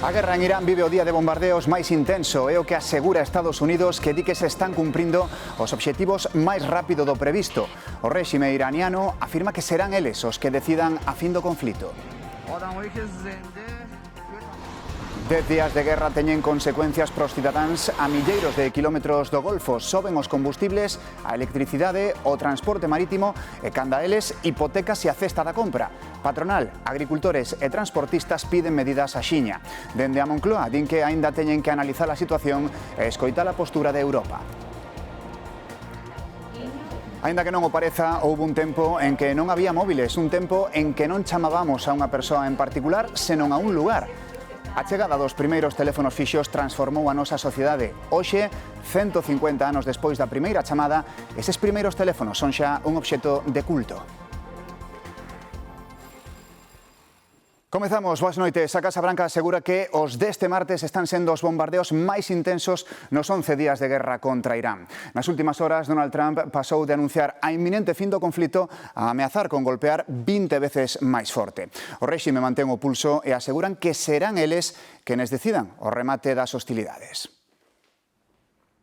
A guerra en Irán vive o día de bombardeos máis intenso. É o que asegura Estados Unidos, que di que se están cumprindo os obxectivos máis rápido do previsto. O réxime iraniano afirma que serán eles os que decidan a fin do conflito. 10 días de guerra teñen consecuencias pros cidadáns a milleiros de kilómetros do Golfo. Soben os combustibles, a electricidade, o transporte marítimo e, canda eles, hipotecas e a cesta da compra. Patronal, agricultores e transportistas piden medidas axiña. Dende a Moncloa din que aínda teñen que analizar a situación e escoitar a postura de Europa. Aínda que non o pareza, houve un tempo en que non había móviles, un tempo en que non chamábamos a unha persoa en particular, senón a un lugar. A chegada dos primeiros teléfonos fixos transformou a nosa sociedade. Hoxe, 150 anos despois da primeira chamada, eses primeiros teléfonos son xa un obxecto de culto. Comezamos, boas noites. A Casa Branca asegura que os deste martes están sendo os bombardeos máis intensos nos 11 días de guerra contra Irán. Nas últimas horas, Donald Trump pasou de anunciar a inminente fin do conflito a ameazar con golpear 20 veces máis forte. O réxime mantén o pulso e aseguran que serán eles quenes decidan o remate das hostilidades.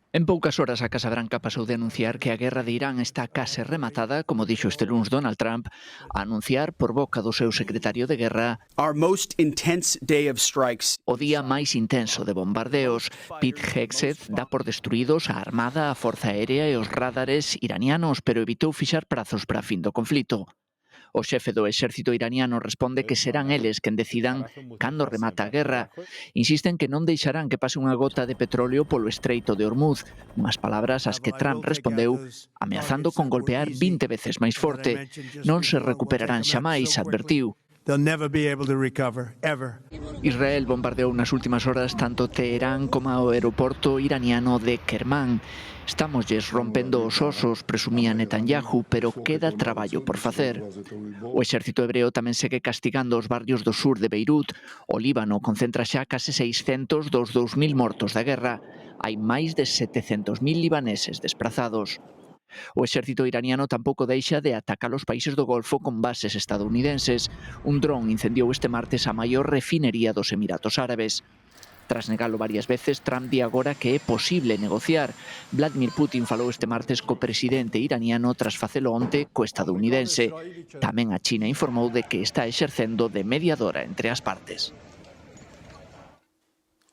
En poucas horas a Casa Branca pasou de anunciar que a guerra de Irán está case rematada, como dixo este luns Donald Trump, a anunciar por boca do seu secretario de guerra o día máis intenso de bombardeos. Pete Hegseth dá por destruídos a armada, a forza aérea e os radares iranianos, pero evitou fixar prazos para a fin do conflito. O xefe do exército iraniano responde que serán eles quen decidan cando remata a guerra. Insisten que non deixarán que pase unha gota de petróleo polo estreito de Hormuz, unhas palabras ás que Trump respondeu ameazando con golpear 20 veces máis forte. Non se recuperarán xamais, advertiu. Israel bombardeou nas últimas horas tanto Teherán como o aeroporto iraniano de Kermán. Estámoslles rompendo os osos, presumía Netanyahu, pero queda traballo por facer. O exército hebreo tamén segue castigando os barrios do sur de Beirut. O Líbano concentra xa case 600 dos 2.000 mortos da guerra. Hai máis de 700.000 libaneses desprazados. O exército iraniano tampouco deixa de atacar os países do Golfo con bases estadounidenses. Un dron incendiou este martes a maior refinería dos Emiratos Árabes. Tras negalo varias veces, Trump di agora que é posible negociar. Vladimir Putin falou este martes co presidente iraniano tras facelo onte co estadounidense. Tamén a China informou de que está exercendo de mediadora entre as partes.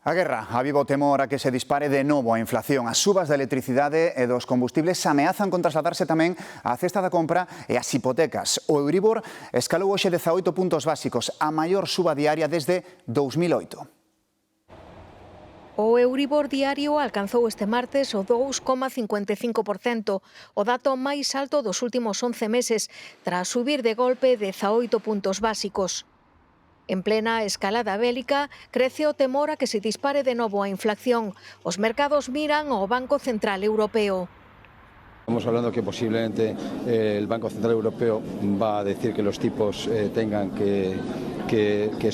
A guerra aviva o temor a que se dispare de novo a inflación. As subas da electricidade e dos combustibles ameazan con trasladarse tamén á cesta da compra e ás hipotecas. O Euribor escalou hoxe 18 puntos básicos, a maior suba diaria desde 2008. O Euribor diario alcanzou este martes o 2,55%, o dato máis alto dos últimos 11 meses, tras subir de golpe 18 puntos básicos. En plena escalada bélica, crece o temor a que se dispare de novo a inflación. Os mercados miran ao Banco Central Europeo. Estamos hablando que posiblemente el Banco Central Europeo va a decir que los tipos tengan que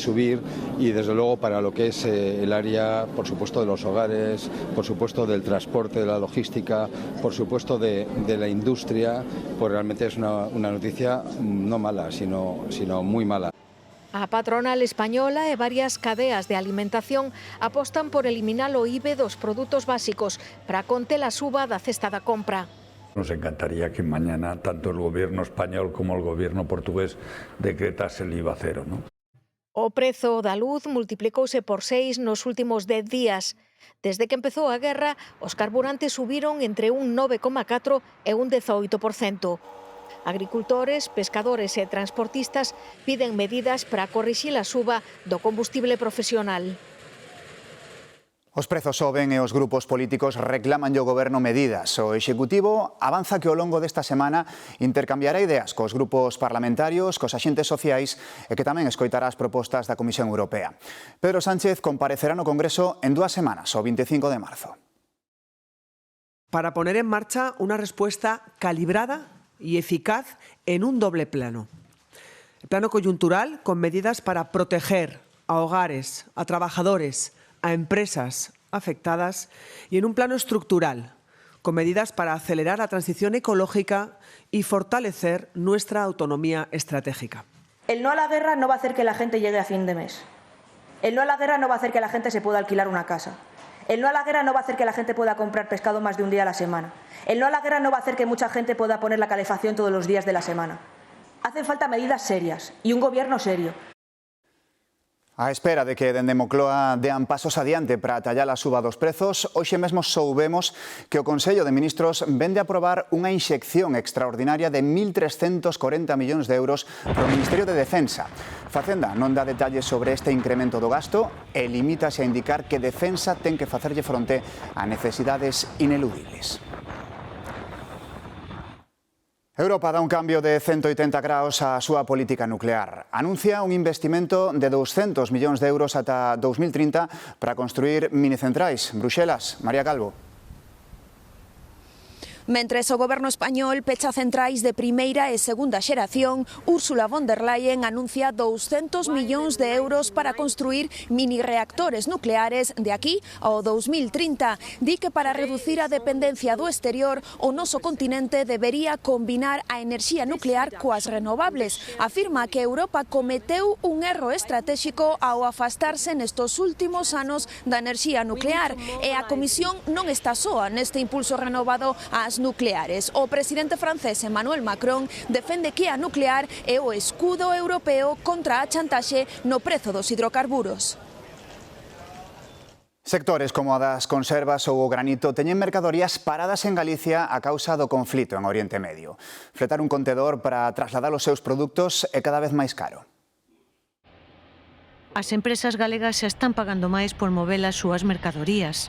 subir y desde luego para lo que es el área, por supuesto, de los hogares, por supuesto del transporte, de la logística, por supuesto de la industria, pues realmente es una noticia no mala, sino muy mala. A patronal española e varias cadeas de alimentación apostan por eliminar o IVE dos produtos básicos para conter a suba da cesta da compra. Nos encantaría que mañana tanto el gobierno español como el gobierno portugués decretase el IVA cero, ¿no? O prezo da luz multiplicouse por 6 nos últimos 10 días. Desde que empezou a guerra, os carburantes subiron entre un 9,4% e un 18%. Agricultores, pescadores e transportistas piden medidas para corrixir a suba do combustible profesional. Os prezos soben e os grupos políticos reclaman ao goberno medidas. O Executivo avanza que ao longo desta semana intercambiará ideas cos grupos parlamentarios, cos axentes sociais e que tamén escoitará as propostas da Comisión Europea. Pedro Sánchez comparecerá no Congreso en 2 semanas, o 25 de marzo. Para poner en marcha una respuesta calibrada y eficaz en un doble plano. El plano coyuntural con medidas para proteger a hogares, a trabajadores, a empresas afectadas y en un plano estructural, con medidas para acelerar la transición ecológica y fortalecer nuestra autonomía estratégica. El no a la guerra no va a hacer que la gente llegue a fin de mes. El no a la guerra no va a hacer que la gente se pueda alquilar una casa. El no a la guerra no va a hacer que la gente pueda comprar pescado más de un día a la semana. El no a la guerra no va a hacer que mucha gente pueda poner la calefacción todos los días de la semana. Hacen falta medidas serias y un gobierno serio. A espera de que dende Moncloa dean pasos adiante para atallar a suba dos prezos, hoxe mesmo soubemos que o Consello de Ministros vende a aprobar unha inxección extraordinaria de 1.340 millóns de euros para o Ministerio de Defensa. Facenda non dá detalles sobre este incremento do gasto e limítase a indicar que Defensa ten que facerlle fronte a necesidades ineludibles. Europa dá un cambio de 180 graus á súa política nuclear. Anuncia un investimento de 200 millóns de euros ata 2030 para construir minicentrais. Bruxelas, María Calvo. Mentres o goberno español pecha centrais de primeira e segunda xeración, Ursula von der Leyen anuncia 200 millóns de euros para construir mini-reactores nucleares de aquí ao 2030. Di que para reducir a dependencia do exterior, o noso continente debería combinar a enerxía nuclear coas renovables. Afirma que Europa cometeu un erro estratéxico ao afastarse nestos últimos anos da enerxía nuclear e a Comisión non está soa neste impulso renovado ás nucleares. O presidente francés Emmanuel Macron defende que a nuclear é o escudo europeo contra a chantaxe no prezo dos hidrocarburos. Sectores como a das conservas ou o granito teñen mercadorías paradas en Galicia a causa do conflito en Oriente Medio. Fletar un contenedor para trasladar os seus produtos é cada vez máis caro. As empresas galegas xa están pagando máis por mover as súas mercadorías.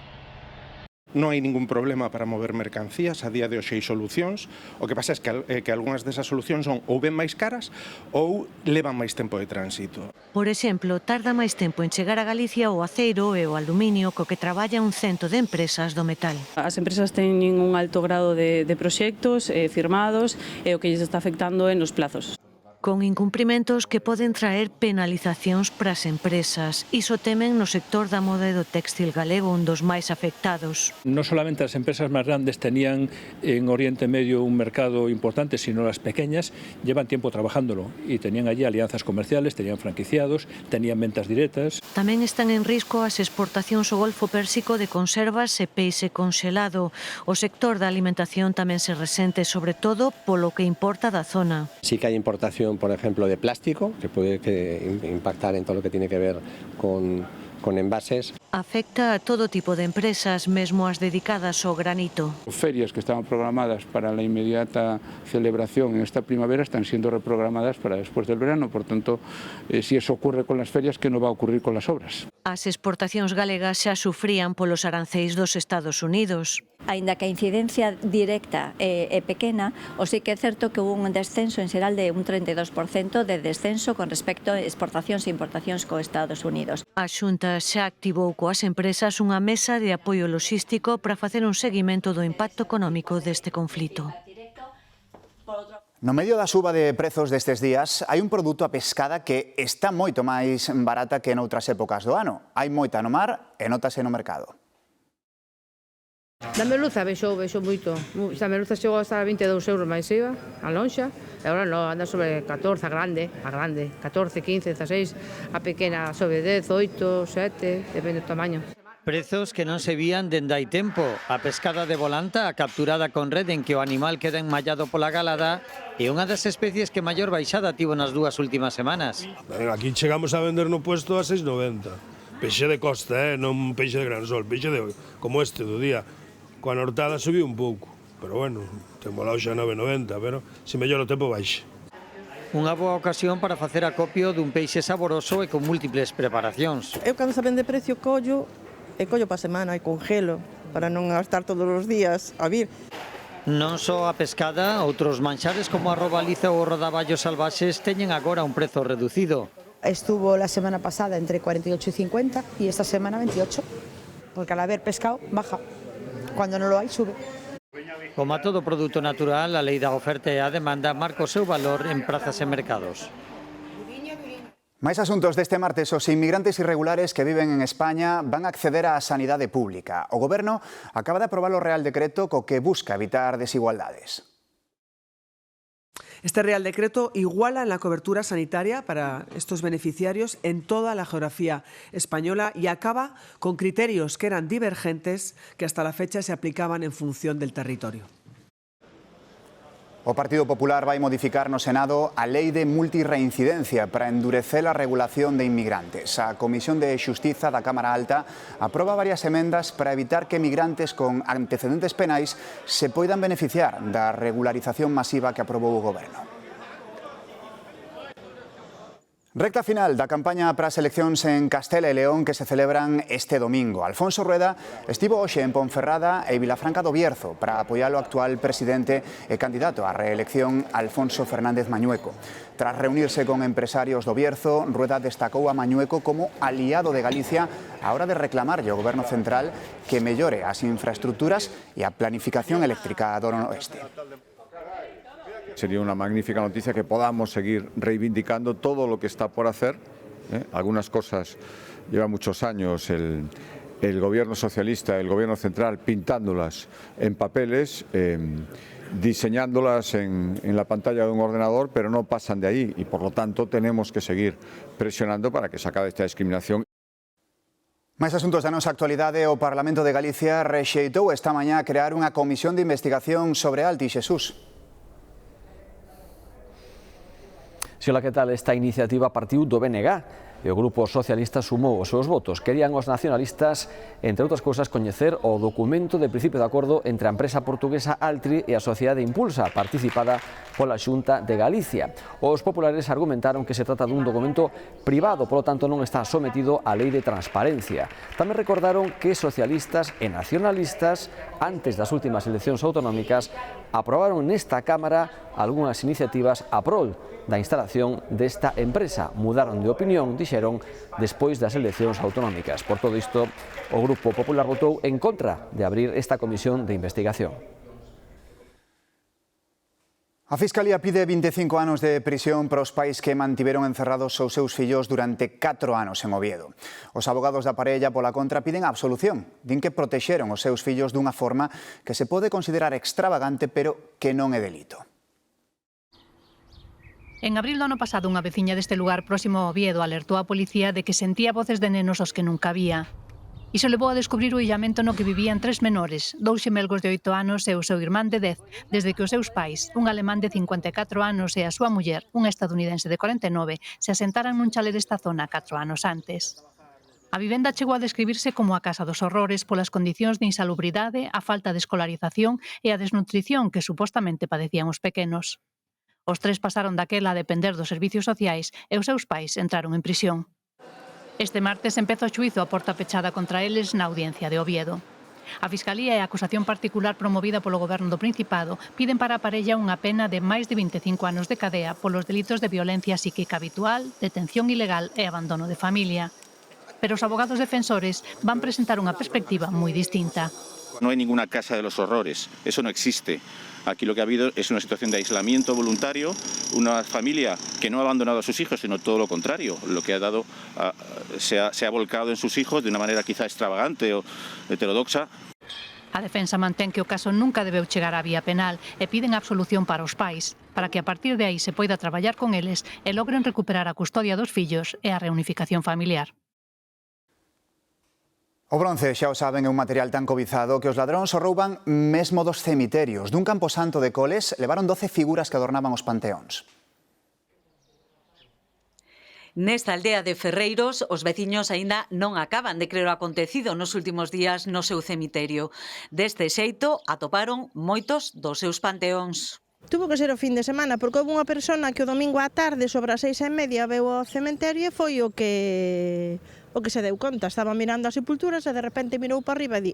Non hai ningún problema para mover mercancías, a día de hoxe hai solucións. O que pasa é que algunhas desas solucións son ou ben máis caras ou levan máis tempo de tránsito. Por exemplo, tarda máis tempo en chegar a Galicia o aceiro e o aluminio co que traballa un cento de empresas do metal. As empresas teñen un alto grado de proxectos firmados e o que lles está afectando é nos plazos. Con incumprimentos que poden traer penalizacións para as empresas. Iso temen no sector da moda e do téxtil galego, un dos máis afectados. Non solamente as empresas máis grandes tenían en Oriente Medio un mercado importante, sino las pequeñas llevan tiempo trabajándolo e tenían allí alianzas comerciales, tenían franquiciados, tenían ventas directas. Tamén están en risco as exportacións ao Golfo Pérsico de conservas e peixe conxelado. O sector da alimentación tamén se resente, sobre todo polo que importa da zona. Sí que hai importación, por ejemplo, de plástico, que puede impactar en todo lo que tiene que ver con envases. Afecta a todo tipo de empresas, mesmo as dedicadas ao granito. Ferias que estaban programadas para la inmediata celebración en esta primavera están siendo reprogramadas para después del verano. Por tanto, si eso ocurre con las ferias, ¿qué no va a ocurrir con las obras? As exportacións galegas xa sufrían polos aranceis dos Estados Unidos. Aínda que a incidencia directa é pequena, o sí que é certo que hubo un descenso en xeral de un 32% de descenso con respecto a exportacións e importacións co Estados Unidos. A Xunta xa activou coas empresas unha mesa de apoio logístico para facer un seguimento do impacto económico deste conflito. No medio da suba de prezos destes días, hai un produto a pescada que está moito máis barata que noutras épocas do ano. Hai moita no mar e nótase no mercado. Da merluza vexo moito. Esta merluza chegou a estar a 22 euros máis IVA, a lonxa, e agora non, anda sobre 14, a grande, 14, 15, 16, a pequena sobre 10, 8, 7, depende do tamaño. Prezos que non se vían dende hai tempo. A pescada de volanta, a capturada con red en que o animal queda enmallado pola galada, é unha das especies que maior baixada tivo nas dúas últimas semanas. Aquí chegamos a vender no puesto a 6,90. Peixe de costa, non peixe de gran sol, peixe como este do día. Coa nortada subiu un pouco, pero bueno, temos lá xa 9,90, pero se mellor o tempo baixe. Unha boa ocasión para facer acopio dun peixe saboroso e con múltiples preparacións. Eu cando saben de precio collo para a semana e congelo para non gastar todos os días a vir. Non só a pescada, outros manxares como a robaliza ou rodaballos salvaxes teñen agora un prezo reducido. Estuvo la semana pasada entre 48 y 50 y esta semana 28, porque al haber pescado baja, cuando no lo hay sube. Como a todo produto natural, a lei da oferta e a demanda marca o seu valor en prazas e mercados. Máis asuntos deste martes. Os inmigrantes irregulares que viven en España van a acceder á sanidade pública. O Goberno acaba de aprobar o Real Decreto co que busca evitar desigualdades. Este Real Decreto iguala la cobertura sanitaria para estos beneficiarios en toda la geografía española y acaba con criterios que eran divergentes que hasta la fecha se aplicaban en función del territorio. O Partido Popular vai modificar no Senado a Lei de Multirreincidencia para endurecer a regulación de inmigrantes. A Comisión de Xustiza da Cámara Alta aproba varias emendas para evitar que migrantes con antecedentes penais se poidan beneficiar da regularización masiva que aprobou o Goberno. Recta final da campaña para as eleccións en Castela e León que se celebran este domingo. Alfonso Rueda estivo hoxe en Ponferrada e Vilafranca do Bierzo para apoiar o actual presidente e candidato á reelección Alfonso Fernández Mañueco. Tras reunirse con empresarios do Bierzo, Rueda destacou a Mañueco como aliado de Galicia á hora de reclamarlle ao Goberno central que mellore as infraestructuras e a planificación eléctrica do noroeste. Sería una magnífica noticia que podamos seguir reivindicando todo lo que está por hacer. Algunas cosas lleva muchos años el gobierno socialista, el gobierno central pintándolas en papeles, diseñándolas en la pantalla de un ordenador, pero no pasan de ahí y por lo tanto tenemos que seguir presionando para que se acabe esta discriminación. Máis asuntos da nosa actualidade. O Parlamento de Galicia rexeitou esta mañá crear unha comisión de investigación sobre Alti, Xesús. Si hola, que tal? Esta iniciativa partiu do BNG e o Grupo Socialista sumou os seus votos. Querían os nacionalistas, entre outras cousas, coñecer o documento de principio de acordo entre a empresa portuguesa Altri e a sociedade Impulsa, participada pola Xunta de Galicia. Os populares argumentaron que se trata dun documento privado, polo tanto non está sometido á lei de transparencia. Tamén recordaron que socialistas e nacionalistas, antes das últimas eleccións autonómicas, aprobaron nesta Cámara algunhas iniciativas a prol da instalación desta empresa. Mudaron de opinión, dixeron, despois das eleccións autonómicas. Por todo isto, o Grupo Popular votou en contra de abrir esta comisión de investigación. A Fiscalía pide 25 anos de prisión para os pais que mantiveron encerrados os seus fillos durante 4 anos en Oviedo. Os abogados da parella, pola contra, piden a absolución. Din que protexeron os seus fillos dunha forma que se pode considerar extravagante, pero que non é delito. En abril do ano pasado, unha veciña deste lugar próximo a Oviedo alertou a policía de que sentía voces de nenos aos que nunca había. Iso levou a descubrir o illamento no que vivían 3 menores, 2 xemelgos de 8 anos e o seu irmán de 10, desde que os seus pais, un alemán de 54 anos e a súa muller, unha estadounidense de 49, se asentaran nun chalet desta zona 4 anos antes. A vivenda chegou a describirse como a casa dos horrores polas condicións de insalubridade, a falta de escolarización e a desnutrición que supostamente padecían os pequenos. Os 3 pasaron daquela a depender dos servicios sociais e os seus pais entraron en prisión. Este martes empeza o xuízo a porta pechada contra eles na audiencia de Oviedo. A Fiscalía e a acusación particular promovida polo Goberno do Principado piden para a parella unha pena de máis de 25 anos de cadea polos delitos de violencia psíquica habitual, detención ilegal e abandono de familia. Pero os abogados defensores van presentar unha perspectiva moi distinta. No hay ninguna casa de los horrores, eso no existe. Aquí lo que ha habido es una situación de aislamiento voluntario, una familia que no ha abandonado a sus hijos, sino todo lo contrario. Lo que ha dado se ha volcado en sus hijos de una manera quizá extravagante o heterodoxa. A defensa mantén que o caso nunca debeu chegar á vía penal e piden absolución para os pais, para que a partir de aí se poida traballar con eles e logren recuperar a custodia dos fillos e a reunificación familiar. O bronce, xa o saben, é un material tan cobizado que os ladróns o rouban mesmo dos cemiterios. Dun camposanto de Coles levaron 12 figuras que adornaban os panteóns. Nesta aldea de Ferreiros, os veciños aínda non acaban de creer o acontecido nos últimos días no seu cemiterio. Deste xeito, atoparon moitos dos seus panteóns. Tuvo que ser o fin de semana, porque houve unha persona que o domingo á tarde, sobre as 6:30, veu ao cemiterio e foi o que se deu conta. Estaba mirando as sepulturas e de repente mirou para arriba e di,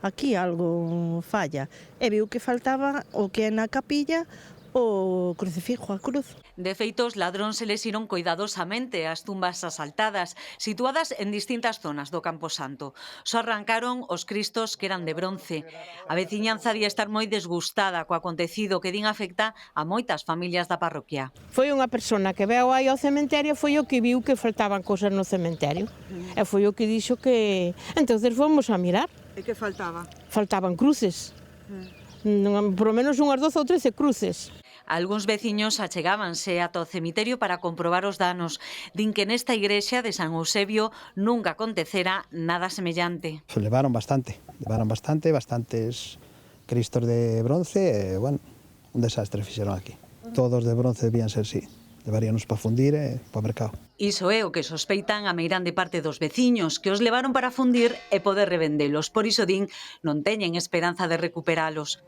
aquí algo falla. E viu que faltaba o que é na capilla, o crucifijo, a cruz. De feito, os ladróns se les iron coidadosamente as tumbas asaltadas, situadas en distintas zonas do Camposanto. Só arrancaron os cristos que eran de bronce. A veciñanza día estar moi desgustada co acontecido que din afecta a moitas familias da parroquia. Foi unha persona que veu aí ao cementerio, foi o que viu que faltaban cousas no cementerio. E foi o que dixo que... Entonces fomos a mirar. E que faltaba? Faltaban cruces. Por lo menos unhas 12 ou 13 cruces. Algúns veciños achegábanse ata o cemiterio para comprobar os danos. Din que nesta igrexa de San Eusebio nunca acontecera nada semellante. Se levaron bastantes cristos de bronce, bueno, un desastre fixeron aquí. Todos de bronce debían ser, sí. Levaríanos para fundir e para o mercado. Iso é o que sospeitan a meirande parte dos veciños, que os levaron para fundir e poder revendelos. Por iso din, non teñen esperanza de recuperalos.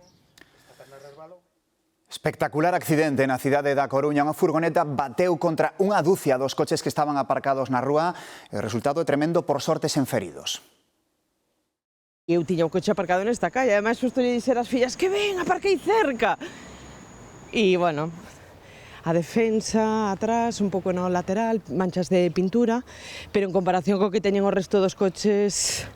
Espectacular accidente na cidade da Coruña. Unha furgoneta bateu contra unha dúcia dos coches que estaban aparcados na rúa. O resultado é tremendo, por sorte sen feridos. Eu tiña un coche aparcado nesta calle, ademais xusto lle dixer ás fillas que ven, aparquei cerca. E, bueno, a defensa, atrás, un pouco no lateral, manchas de pintura, pero en comparación co que teñen o resto dos coches,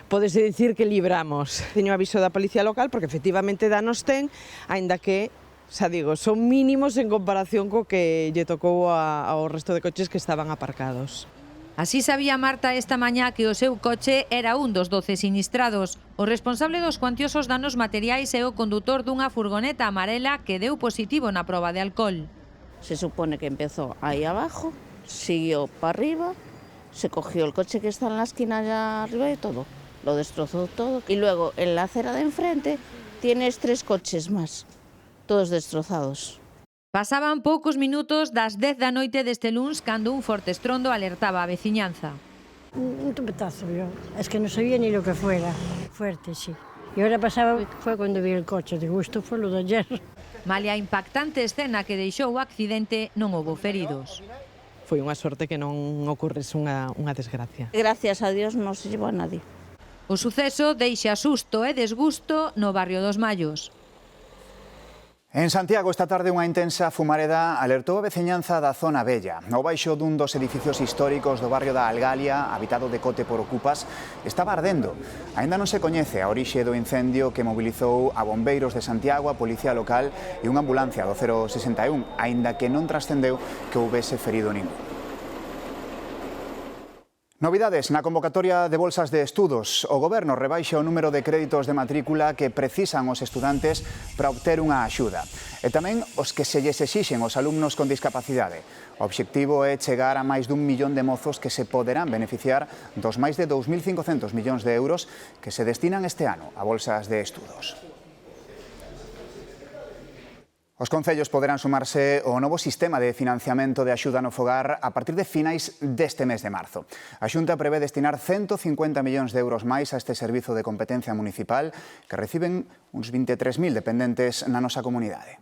podese dicir que libramos. Teño aviso da policía local porque efectivamente danos ten, aínda que, xa digo, son mínimos en comparación co que lle tocou ao resto de coches que estaban aparcados. Así sabía Marta esta mañá que o seu coche era un dos 12 sinistrados. O responsable dos cuantiosos danos materiais é o condutor dunha furgoneta amarela que deu positivo na proba de alcohol. Se supone que empezó ahí abajo, siguió para arriba, se cogió el coche que está en la esquina allá arriba y todo, lo destrozó todo. Y luego en la acera de enfrente tienes 3 coches más, todos destrozados. Pasaban poucos minutos das 10 da noite deste luns cando un forte estrondo alertaba a veciñanza. Un tupetazo yo, es que no sabía ni lo que fuera, fuerte sí. Y ahora pasaba, fue cuando vi el coche, digo, esto fue lo de ayer. Malia a impactante escena que deixou o accidente, non houbo feridos. Foi unha sorte que non ocurres unha desgracia. Gracias a Dios non se llevou a nadie. O suceso deixa susto e desgusto no barrio dos Mallos. En Santiago esta tarde unha intensa fumareda alertou a veciñanza da zona Bella. Ao baixo dun dos edificios históricos do barrio da Algalia, habitado de cote por ocupas, estaba ardendo. Aínda non se coñece a orixe do incendio que mobilizou a bombeiros de Santiago, a policía local e unha ambulancia do 061, aínda que non trascendeu que houbese ferido ningún. Novidades na convocatoria de bolsas de estudos. O Goberno rebaixa o número de créditos de matrícula que precisan os estudantes para obter unha axuda. E tamén os que se lles exixen aos alumnos con discapacidade. O obxectivo é chegar a máis dun millón de mozos que se poderán beneficiar dos máis de 2.500 millóns de euros que se destinan este ano a bolsas de estudos. Os concellos poderán sumarse ao novo sistema de financiamento de axuda no fogar a partir de finais deste mes de marzo. A Xunta prevé destinar 150 millóns de euros máis a este servizo de competencia municipal que reciben uns 23.000 dependentes na nosa comunidade.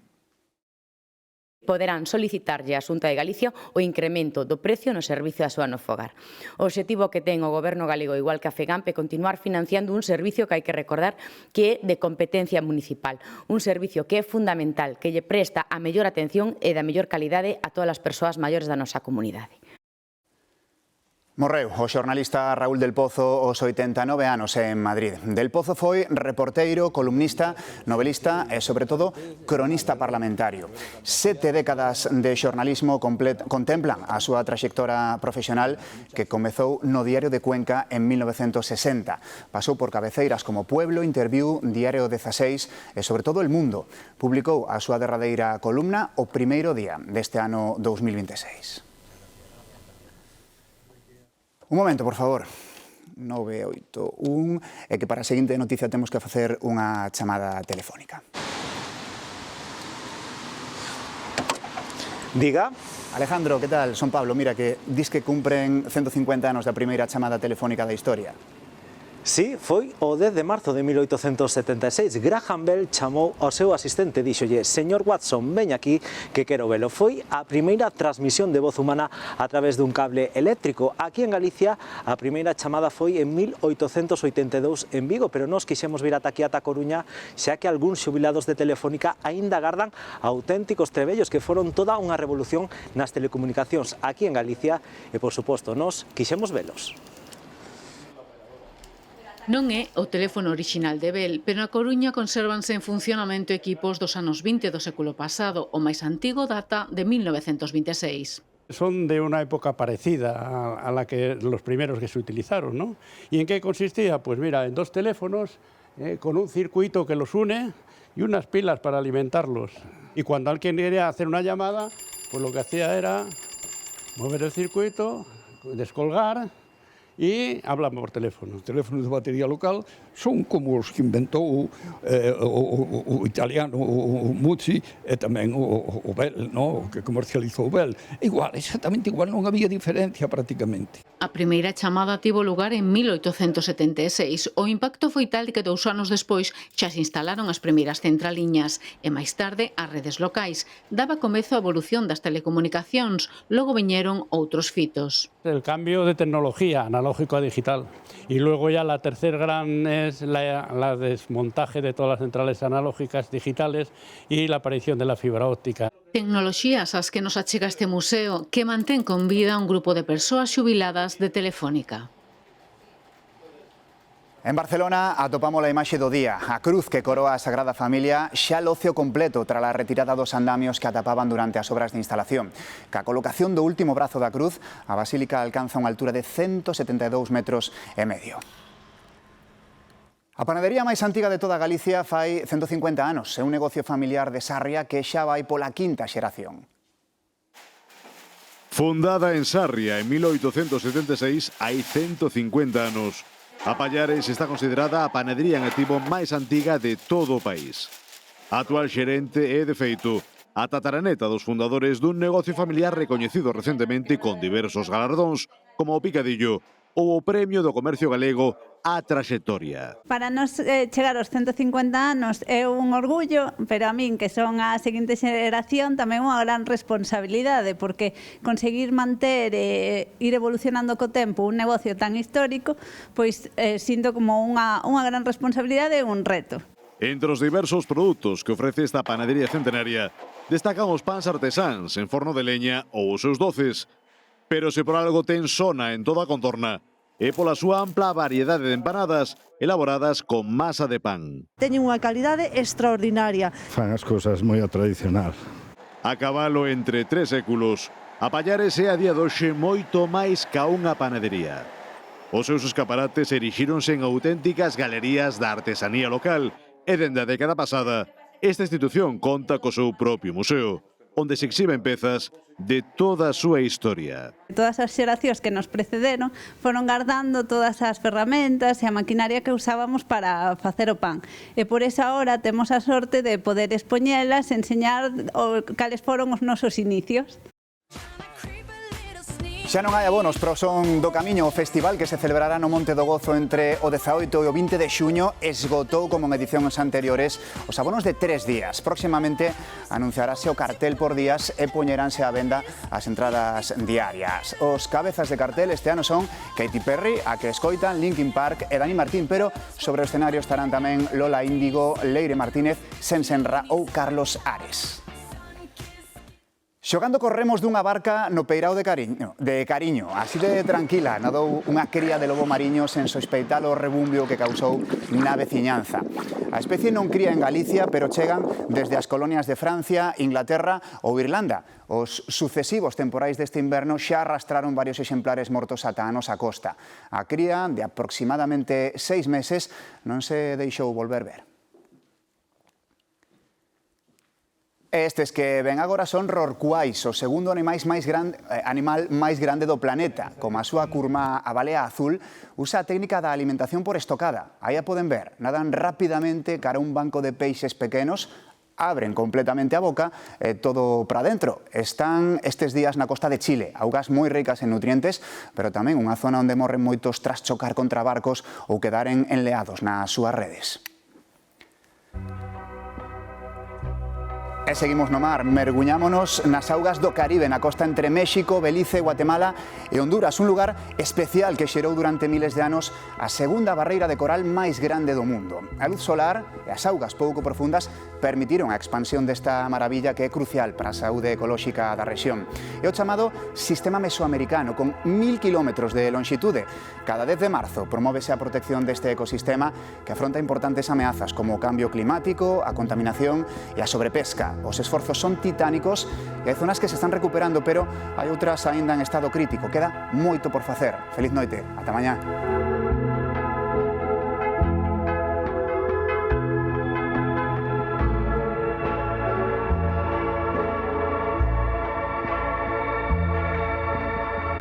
Poderán solicitarlle á Xunta de Galicia o incremento do precio no servicio de axuda no fogar. O obxectivo que ten o Goberno galego, igual que a FEGAMP, é continuar financiando un servicio que hai que recordar que é de competencia municipal. Un servicio que é fundamental, que lle presta a mellor atención e da mellor calidade a todas as persoas maiores da nosa comunidade. Morreu o xornalista Raúl del Pozo aos 89 anos en Madrid. Del Pozo foi reporteiro, columnista, novelista e, sobre todo, cronista parlamentario. 7 décadas de xornalismo contemplan a súa traxectoria profesional que comezou no Diario de Cuenca en 1960. Pasou por cabeceiras como Pueblo, Interviú, Diario 16 e, sobre todo, El Mundo. Publicou a súa derradeira columna o primeiro día deste ano 2026. Un momento, por favor. 981, é que para a seguinte noticia temos que facer unha chamada telefónica. Diga. Alejandro, que tal? Son Pablo. Mira, que dis que cumpren 150 anos da primeira chamada telefónica da historia. Sí, foi o 10 de marzo de 1876. Graham Bell chamou ao seu asistente e díxolle: señor Watson, veña aquí que quero velo. Foi a primeira transmisión de voz humana a través dun cable eléctrico. Aquí en Galicia a primeira chamada foi en 1882 en Vigo, pero nós quixemos vir ata aquí ata Coruña, xa que algúns xubilados de Telefónica aínda gardan auténticos trebellos que foron toda unha revolución nas telecomunicacións aquí en Galicia e, por suposto, nós quixemos velos. Non é o teléfono orixinal de Bell, pero na Coruña consérvanse en funcionamento equipos dos anos 20 do século pasado. O máis antigo data de 1926. Son de una época parecida a la que los primeros que se utilizaron, ¿no? ¿Y en qué consistía? Pues mira, en 2 teléfonos con un circuito que los une y unas pilas para alimentarlos. Y cuando alguien quería hacer una llamada, pues lo que hacía era mover el circuito, descolgar e hablamos por teléfono. Os teléfonos de batería local son como os que inventou o italiano, o Muzzi, e tamén o Bell, no? Que comercializou o Bell. Igual, exactamente igual, non había diferencia prácticamente. A primeira chamada tivo lugar en 1876. O impacto foi tal que 2 anos despois xa se instalaron as primeiras centraliñas e máis tarde as redes locais. Daba comezo a evolución das telecomunicacións, logo viñeron outros fitos. El cambio de tecnología analógico a digital. Y luego ya la tercer gran es la desmontaje de todas las centrales analógicas digitales y la aparición de la fibra óptica. Tecnoloxías ás que nos achega este museo que mantén con vida un grupo de persoas xubiladas de Telefónica. En Barcelona atopamos a imaxe do día. A cruz que coroa a Sagrada Familia xa locio completo tras a retirada dos andamios que atapaban durante as obras de instalación. Ca colocación do último brazo da cruz, a basílica alcanza unha altura de 172 metros e medio. A panadería máis antiga de toda Galicia fai 150 anos. É un negocio familiar de Sarria que xa vai pola quinta xeración. Fundada en Sarria en 1876, hai 150 anos. A Pallares está considerada a panadería en activo máis antiga de todo o país. A actual xerente é, de feito, a tataraneta dos fundadores dun negocio familiar recoñecido recentemente con diversos galardóns, como o Picadillo ou o Premio do Comercio Galego á Traxectoria. Para nos chegar aos 150 anos é un orgullo, pero a min, que son a seguinte xeración, tamén unha gran responsabilidade, porque conseguir manter e ir evolucionando co tempo un negocio tan histórico, pois sinto como unha gran responsabilidade e un reto. Entre os diversos produtos que ofrece esta panadería centenaria, destacan os pans artesáns en forno de leña ou os seus doces. Pero se por algo ten sona en toda a contorna, é pola súa ampla variedade de empanadas elaboradas con masa de pan. Teñen unha calidade extraordinaria. Fan as cousas moi a tradicional. A cabalo entre 3 séculos, a Pallares é a día doxe moito máis ca unha panadería. Os seus escaparates erixíronse en auténticas galerías da artesanía local e dende a década pasada, esta institución conta co seu propio museo, onde se exhiben pezas de toda a súa historia. Todas as xeracións que nos precederon foron guardando todas as ferramentas e a maquinaria que usábamos para facer o pan. E por esa hora temos a sorte de poder expoñelas e enseñar cales foron os nosos inicios. Xa non hai abonos para o Son do Camiño. O festival que se celebrará no Monte do Gozo entre o 18 e o 20 de xuño esgotou, como en edicións anteriores, os abonos de 3 días. Próximamente anunciarase o cartel por días e poñeránse á venda as entradas diarias. Os cabezas de cartel este ano son Katy Perry, a que escoitan, Linkin Park e Dani Martín, pero sobre o escenario estarán tamén Lola Índigo, Leire Martínez, Sensenra ou Carlos Ares. Xogando corremos dunha barca no peirao de Cariño. Así de tranquila nadou unha cría de lobo mariño sen sospeitar o rebumbio que causou na veciñanza. A especie non cría en Galicia, pero chegan desde as colonias de Francia, Inglaterra ou Irlanda. Os sucesivos temporais deste inverno xa arrastraron varios exemplares mortos ata a nosa costa. A cría, de aproximadamente 6 meses, non se deixou volver ver. Estes que ven agora son rorcuais, o segundo animal máis grande do planeta. Como a súa curma a balea azul, usa a técnica da alimentación por estocada. Aí a poden ver, nadan rapidamente cara a un banco de peixes pequenos, abren completamente a boca e todo para dentro. Están estes días na costa de Chile, augas moi ricas en nutrientes, pero tamén unha zona onde morren moitos tras chocar contra barcos ou quedaren enleados nas súas redes. E seguimos no mar, merguñámonos nas augas do Caribe, na costa entre México, Belize, Guatemala e Honduras, un lugar especial que xerou durante miles de anos a segunda barreira de coral máis grande do mundo. A luz solar e as augas pouco profundas permitiron a expansión desta maravilla que é crucial para a saúde ecolóxica da rexión. É o chamado Sistema Mesoamericano, con 1000 kilómetros de longitude. Cada 10 de marzo promóvese a protección deste ecosistema que afronta importantes ameazas como o cambio climático, a contaminación e a sobrepesca. Os esforzos son titánicos e hai zonas que se están recuperando, pero hai outras aínda en estado crítico. Queda moito por facer. Feliz noite. Ata mañá.